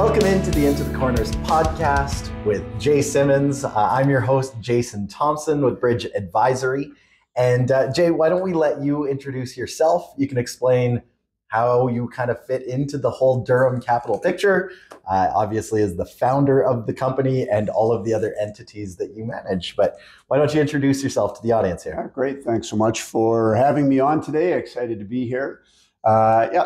Welcome into the Into the Corners podcast with Jay Simmons. I'm your host, Jason Thomsen with Bridge Advisory. And Jay, why don't we let you introduce yourself? You can explain how you kind of fit into the whole Durum Capital picture, obviously as the founder of the company and all of the other entities that you manage. But why don't you introduce yourself to the audience here? Yeah, great. Thanks so much for having me on today. Excited to be here.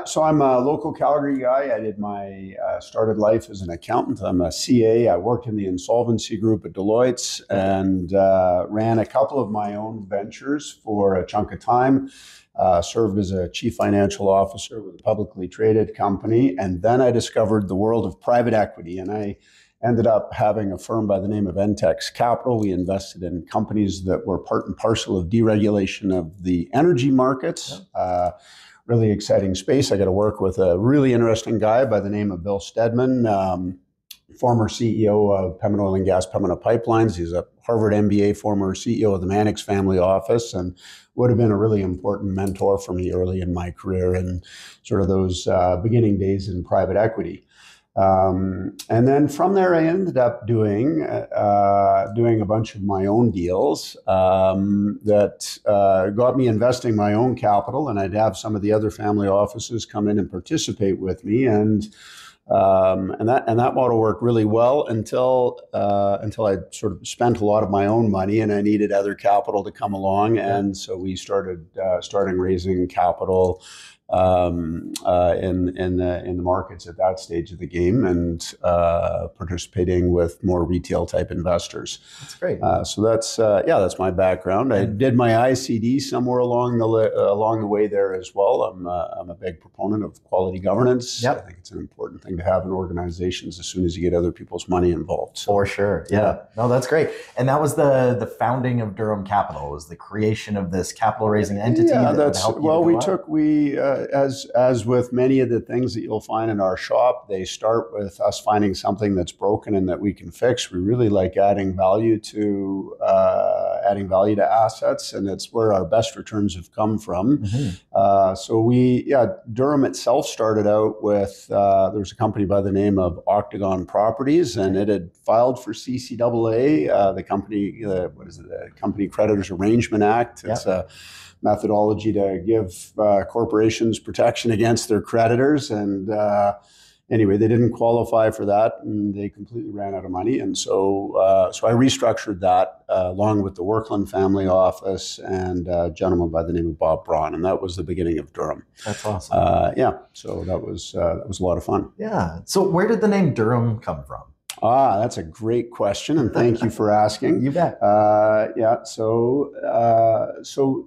So I'm a local Calgary guy. I did my started life as an accountant. I'm a CA. I worked in the insolvency group at Deloitte and ran a couple of my own ventures for a chunk of time. Served as a chief financial officer with a publicly traded company. And then I discovered the world of private equity. And I ended up having a firm by the name of Entex Capital. We invested in companies that were part and parcel of deregulation of the energy markets. Really exciting space. I got to work with a really interesting guy by the name of Bill Stedman, former CEO of Pembina Oil and Gas, Pembina Pipelines. He's a Harvard MBA, former CEO of the Mannix family office, and would have been a really important mentor for me early in my career and sort of those beginning days in private equity. And then from there, I ended up doing a bunch of my own deals that got me investing my own capital, and I'd have some of the other family offices come in and participate with me, and that model worked really well until I sort of spent a lot of my own money, and I needed other capital to come along, and so we started raising capital in the markets at that stage of the game, and participating with more retail type investors. That's great. So that's my background. I did my ICD somewhere along the way there as well. I'm a big proponent of quality governance. Yep. I think it's an important thing to have in organizations as soon as you get other people's money involved. So, for sure. Yeah. No, that's great. And that was the founding of Durum Capital, was the creation of this capital raising entity. Yeah, as with many of the things that you'll find in our shop, they start with us finding something that's broken and that we can fix. We really like adding value to assets, and it's where our best returns have come from. Mm-hmm. Durum itself started out with there was a company by the name of Octagon Properties, and it had filed for CCAA, the Company Creditors Arrangement Act. It's a methodology to give corporations protection against their creditors. And anyway, they didn't qualify for that, and they completely ran out of money. And so I restructured that along with the Workland family office and a gentleman by the name of Bob Braun. And that was the beginning of Durum. That's awesome. So that was a lot of fun. Yeah. So where did the name Durum come from? That's a great question, and thank you for asking. You bet. So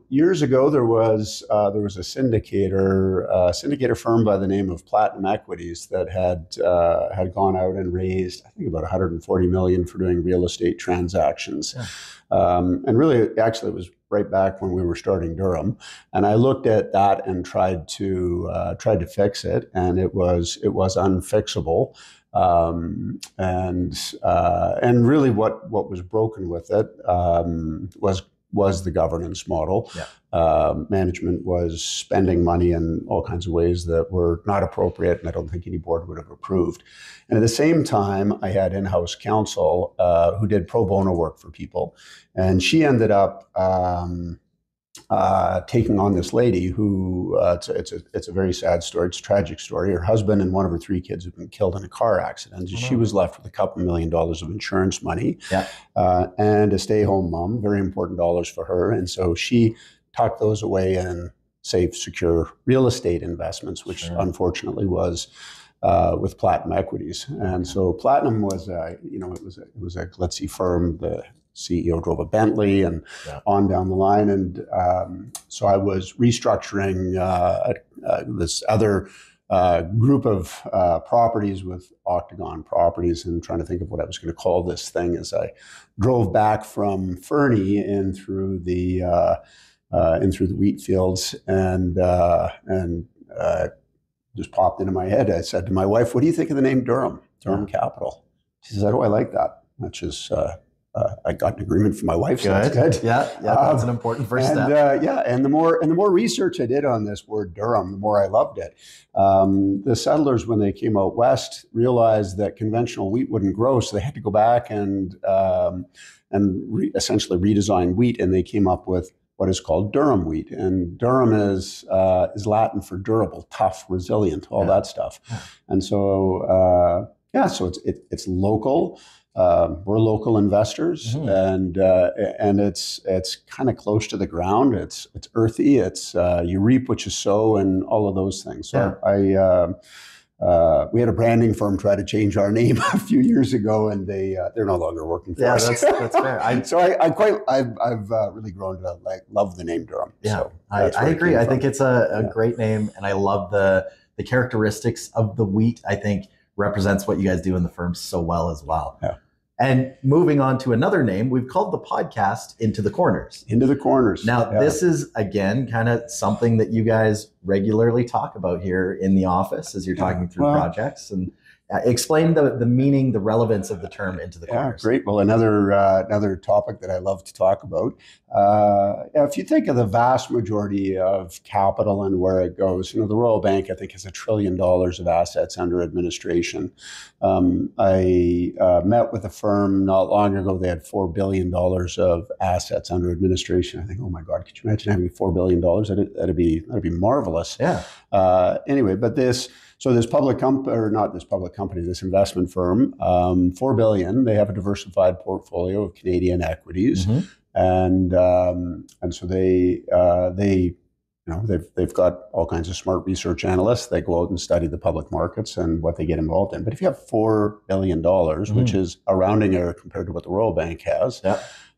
years ago, there was a syndicator firm by the name of Platinum Equities that had gone out and raised, I think, about $140 million for doing real estate transactions. Yeah. And really, actually, it was right back when we were starting Durum, and I looked at that and tried to fix it, and it was unfixable. And really what was broken with it was the governance model. Yeah. Management was spending money in all kinds of ways that were not appropriate, and I don't think any board would have approved. And at the same time, I had in-house counsel who did pro bono work for people, and she ended up taking on this lady who it's a very sad story. It's a tragic story. Her husband and one of her 3 kids have been killed in a car accident. Oh. She was left with a couple $1 million of insurance money, and a stay-home mom. Very important dollars for her. And so she tucked those away in safe, secure real estate investments, which unfortunately was with Platinum Equities. And so Platinum was it was a glitzy firm. The CEO drove a Bentley and on down the line. And so I was restructuring this other group of properties with Octagon Properties, and trying to think of what I was going to call this thing as I drove back from Fernie in through the wheat fields, and just popped into my head. I said to my wife, "What do you think of the name Durum? Durum Capital?" She says, "Oh, I like that," which is I got an agreement from my wife, so that's good. Yeah, that's an important first step. And the more research I did on this word Durum, the more I loved it. The settlers, when they came out west, realized that conventional wheat wouldn't grow, so they had to go back and essentially redesign wheat, and they came up with what is called durum wheat. And durum is Latin for durable, tough, resilient, all that stuff. And so so it's local. We're local investors, and it's kind of close to the ground. It's earthy. It's you reap what you sow, and all of those things. So we had a branding firm try to change our name a few years ago, and they're no longer working for us. That's fair. I've really grown to love the name Durum. Yeah, so I agree. I think it's a great name, and I love the characteristics of the wheat. I think represents what you guys do in the firm so well as well. Yeah. And moving on to another name, we've called the podcast Into the Corners. Into the Corners. Now, this is, again, kind of something that you guys regularly talk about here in the office as you're talking through projects. And explain the meaning, the relevance of the term Into the Corners. Great. Well, another topic that I love to talk about. If you think of the vast majority of capital and where it goes, the Royal Bank, I think, has $1 trillion of assets under administration. I met with a firm not long ago. They had $4 billion of assets under administration. I think, oh my God, could you imagine having $4 billion? That'd be marvelous. Yeah. Anyway, but this investment firm, $4 billion. They have a diversified portfolio of Canadian equities, and so they've got all kinds of smart research analysts. They go out and study the public markets and what they get involved in. But if you have $4 billion, which is a rounding error compared to what the Royal Bank has,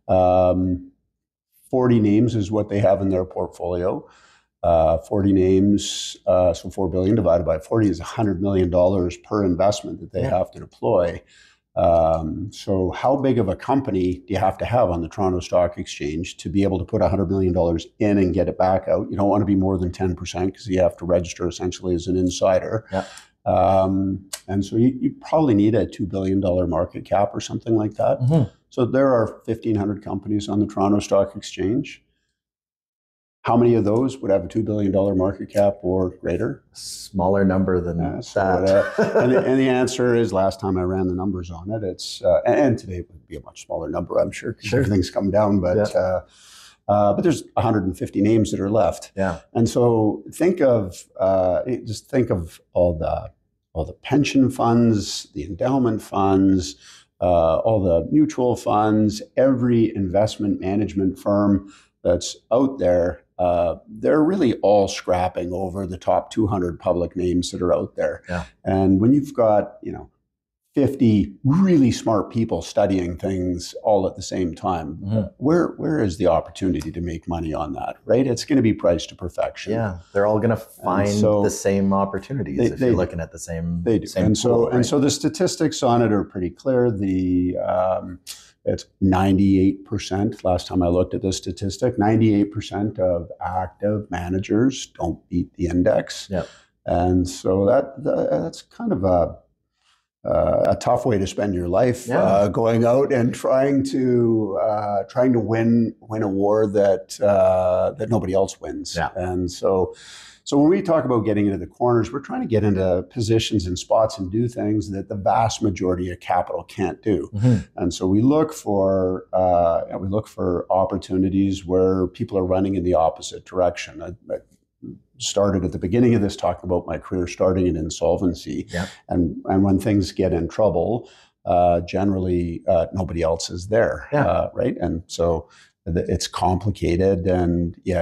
40 names is what they have in their portfolio. 40 names, so $4 billion divided by 40 is $100 million per investment that they have to deploy. So how big of a company do you have to have on the Toronto Stock Exchange to be able to put $100 million in and get it back out? You don't want to be more than 10% because you have to register essentially as an insider. Yeah. And so you probably need a $2 billion market cap or something like that. So there are 1,500 companies on the Toronto Stock Exchange. How many of those would have a $2 billion market cap or greater? Smaller number than that. And the answer is, last time I ran the numbers on it, it's and today it would be a much smaller number, I'm sure, because everything's come down. But there's 150 names that are left. Yeah. And so think of all the pension funds, the endowment funds, all the mutual funds, every investment management firm that's out there. They're really all scrapping over the top 200 public names that are out there. Yeah. And when you've got, 50 really smart people studying things all at the same time, where is the opportunity to make money on that, right? It's going to be priced to perfection. Yeah, they're all going to find the same opportunities if you're looking at the same. They do. Same pool, and so the statistics on it are pretty clear. It's 98%. Last time I looked at this statistic, 98% of active managers don't beat the index. Yep. And so that's kind of a tough way to spend your life, going out and trying to win a war that nobody else wins. Yeah. And so when we talk about getting into the corners, we're trying to get into positions and spots and do things that the vast majority of capital can't do. And so we look for opportunities where people are running in the opposite direction. I started at the beginning of this talking about my career starting in insolvency, and when things get in trouble, generally nobody else is there, right? And so it's complicated, and you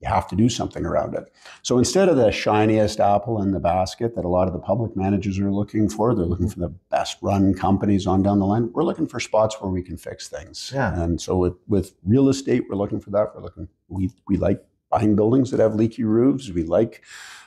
have to do something around it. So instead of the shiniest apple in the basket that a lot of the public managers are looking for, they're looking for the best run companies on down the line. We're looking for spots where we can fix things. Yeah. And so with real estate, we're looking for that. We like buying buildings that have leaky roofs. We like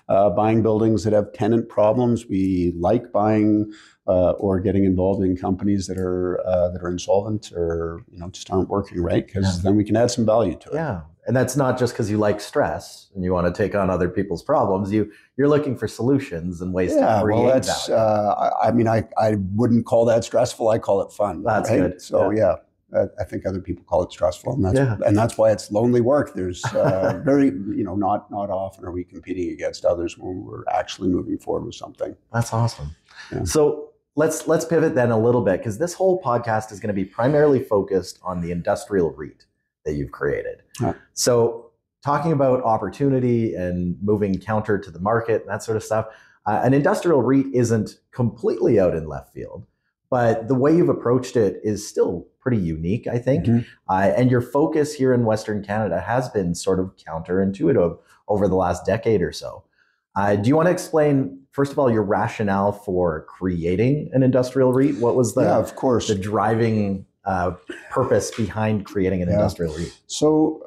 buying buildings that have tenant problems. We like buying or getting involved in companies that are insolvent or just aren't working right, because then we can add some value to it. Yeah, and that's not just because you like stress and you want to take on other people's problems. You're looking for solutions and ways to create value. I wouldn't call that stressful. I call it fun. That's right? good. So I think other people call it stressful, and that's why it's lonely work. There's very, not often are we competing against others when we're actually moving forward with something. That's awesome. Yeah. So let's pivot then a little bit, because this whole podcast is going to be primarily focused on the industrial REIT that you've created. Yeah. So talking about opportunity and moving counter to the market and that sort of stuff, an industrial REIT isn't completely out in left field, but the way you've approached it is still pretty unique, I think. Mm-hmm. And your focus here in Western Canada has been sort of counterintuitive over the last decade or so. Do you want to explain, first of all, your rationale for creating an industrial REIT? What was the driving purpose behind creating an industrial REIT? So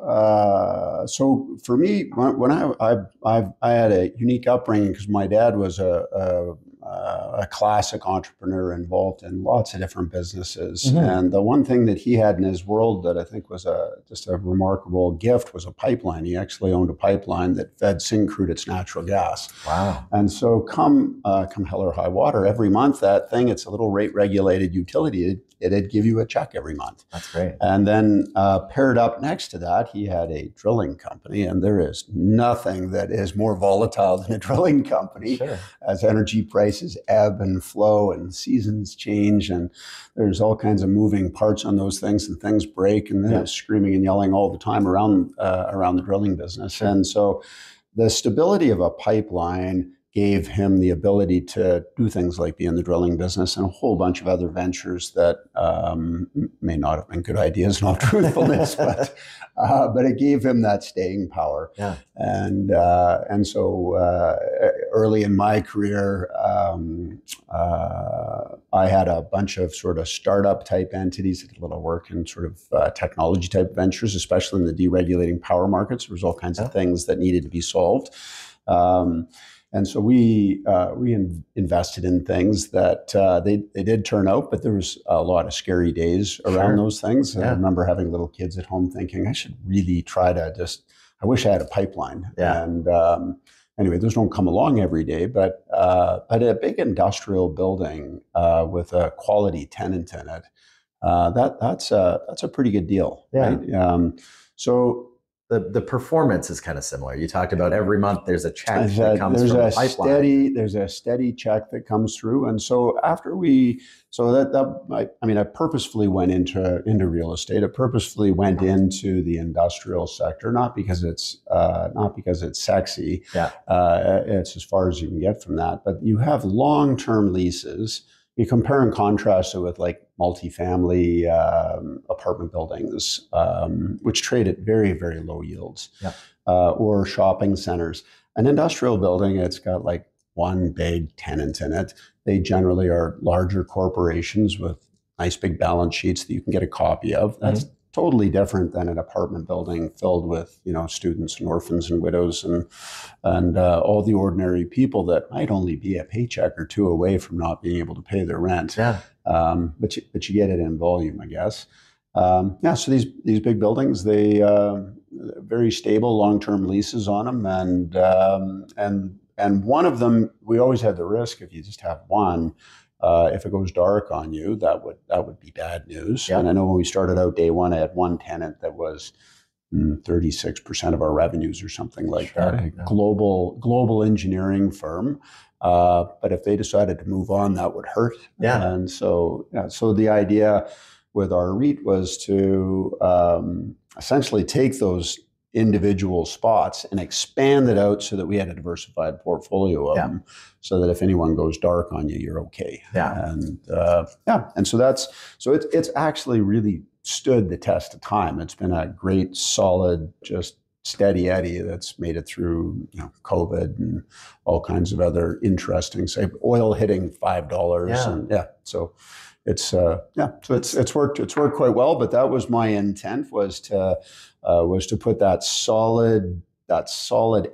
for me, when I had a unique upbringing, because my dad was a classic entrepreneur involved in lots of different businesses. Mm-hmm. And the one thing that he had in his world that I think was just a remarkable gift was a pipeline. He actually owned a pipeline that fed Syncrude its natural gas. Wow. And so come hell or high water, every month that thing, it's a little rate regulated utility. It'd give you a check every month. That's great. And then paired up next to that, he had a drilling company, and there is nothing that is more volatile than a drilling company. Sure. As energy prices ebb and flow and seasons change, and there's all kinds of moving parts on those things, and things break, and they're screaming and yelling all the time around the drilling business. Sure. And so the stability of a pipeline gave him the ability to do things like be in the drilling business and a whole bunch of other ventures that may not have been good ideas in all truthfulness, but it gave him that staying power. Yeah. And so early in my career, I had a bunch of sort of startup type entities that did a little work in sort of technology type ventures, especially in the deregulating power markets. There was all kinds of things that needed to be solved. And so we invested in things that they did turn out, but there was a lot of scary days around those things. Yeah. I remember having little kids at home thinking, I should really try to I wish I had a pipeline. Yeah. And anyway, those don't come along every day, but a big industrial building with a quality tenant in it, that's a pretty good deal. Yeah. Right? So the performance is kind of similar. You talked about every month there's a check that comes from the pipeline. There's a steady check that comes through. And so I purposefully went into real estate. I purposefully went into the industrial sector, not because it's sexy. Yeah. It's as far as you can get from that. But you have long-term leases. You compare and contrast it with like multifamily apartment buildings, which trade at very, very low yields, or shopping centers. An industrial building, it's got like one big tenant in it. They generally are larger corporations with nice big balance sheets that you can get a copy of. That's totally different than an apartment building filled with, students and orphans and widows and all the ordinary people that might only be a paycheck or two away from not being able to pay their rent. Yeah. But you get it in volume, I guess. So these big buildings, they very stable long-term leases on them, and one of them, we always had the risk if you just have one. If it goes dark on you, that would be bad news. Yeah. And I know when we started out day one, I had one tenant that was 36% of our revenues or something like that. A global engineering firm. But if they decided to move on, that would hurt. Yeah. And so the idea with our REIT was to essentially take those individual spots and expand it out so that we had a diversified portfolio of them, so that if anyone goes dark on you, you're okay. Yeah. And so it's actually really stood the test of time. It's been a great, solid, just steady Eddie that's made it through COVID and all kinds of other interesting, say oil hitting $5. Yeah. So it's worked quite well, but that was my intent, was to put that solid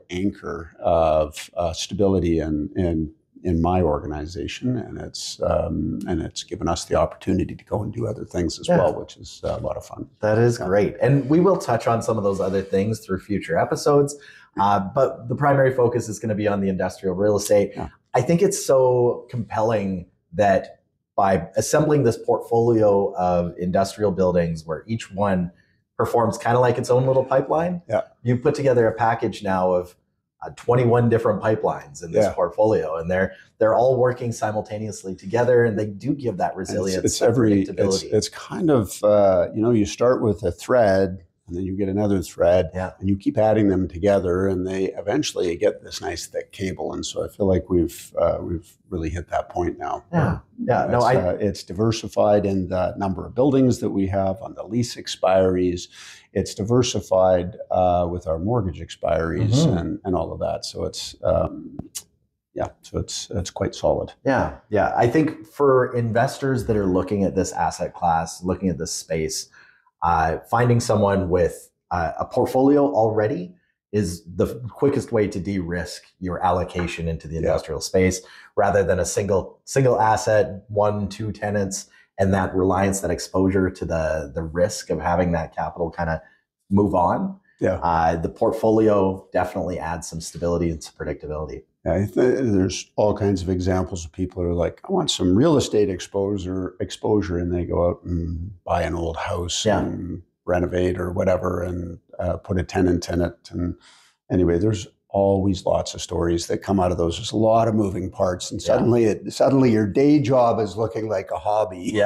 anchor of stability in my organization, and it's given us the opportunity to go and do other things as well, which is a lot of fun. That is great, and we will touch on some of those other things through future episodes. But the primary focus is going to be on the industrial real estate. Yeah. I think it's so compelling that by assembling this portfolio of industrial buildings where each one performs kind of like its own little pipeline, you put together a package now of 21 different pipelines in this portfolio, and they're all working simultaneously together, and they do give that resilience. It's kind of you start with a thread, and then you get another thread, and you keep adding them together, and they eventually get this nice thick cable. And so I feel like we've really hit that point now. It's diversified in the number of buildings that we have, on the lease expiries. It's diversified with our mortgage expiries and all of that. So it's it's quite solid. Yeah. I think for investors that are looking at this asset class, looking at this space, finding someone with a portfolio already is the quickest way to de-risk your allocation into the industrial space, rather than a single asset, 1-2 tenants, and that reliance, that exposure to the risk of having that capital kind of move on. The portfolio definitely adds some stability and some predictability. There's all kinds of examples of people who are like, I want some real estate exposure, and they go out and buy an old house and renovate or whatever, and put a tenant in it. And anyway, there's always lots of stories that come out of those. There's a lot of moving parts, and suddenly your day job is looking like a hobby.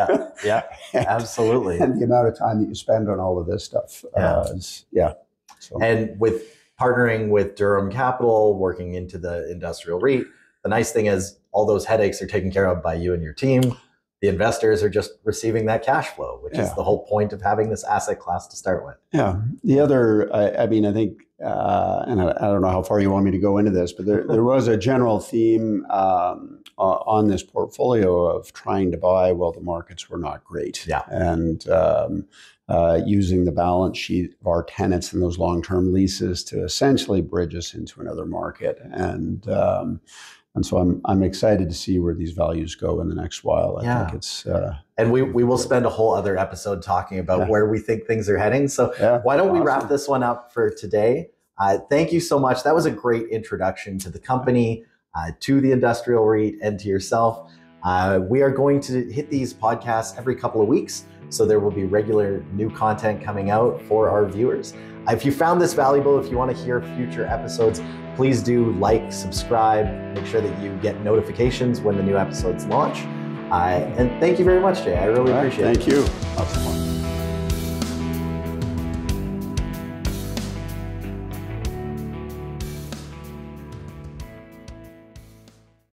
Absolutely. And the amount of time that you spend on all of this stuff. So. And with partnering with Durum Capital, working into the industrial REIT, the nice thing is all those headaches are taken care of by you and your team. The investors are just receiving that cash flow, which is the whole point of having this asset class to start with. The other, I think, and I don't know how far you want me to go into this, but there was a general theme on this portfolio of trying to buy while the markets were not great. And using the balance sheet of our tenants in those long-term leases to essentially bridge us into another market. And so I'm excited to see where these values go in the next while. I think it's and we will spend a whole other episode talking about where we think things are heading. So why don't we wrap this one up for today? Thank you so much. That was a great introduction to the company, to the industrial REIT, and to yourself. We are going to hit these podcasts every couple of weeks, so there will be regular new content coming out for our viewers. If you found this valuable, if you want to hear future episodes, please do like, subscribe, make sure that you get notifications when the new episodes launch. And thank you very much, Jay. I really appreciate it. Thank you. Lots of fun.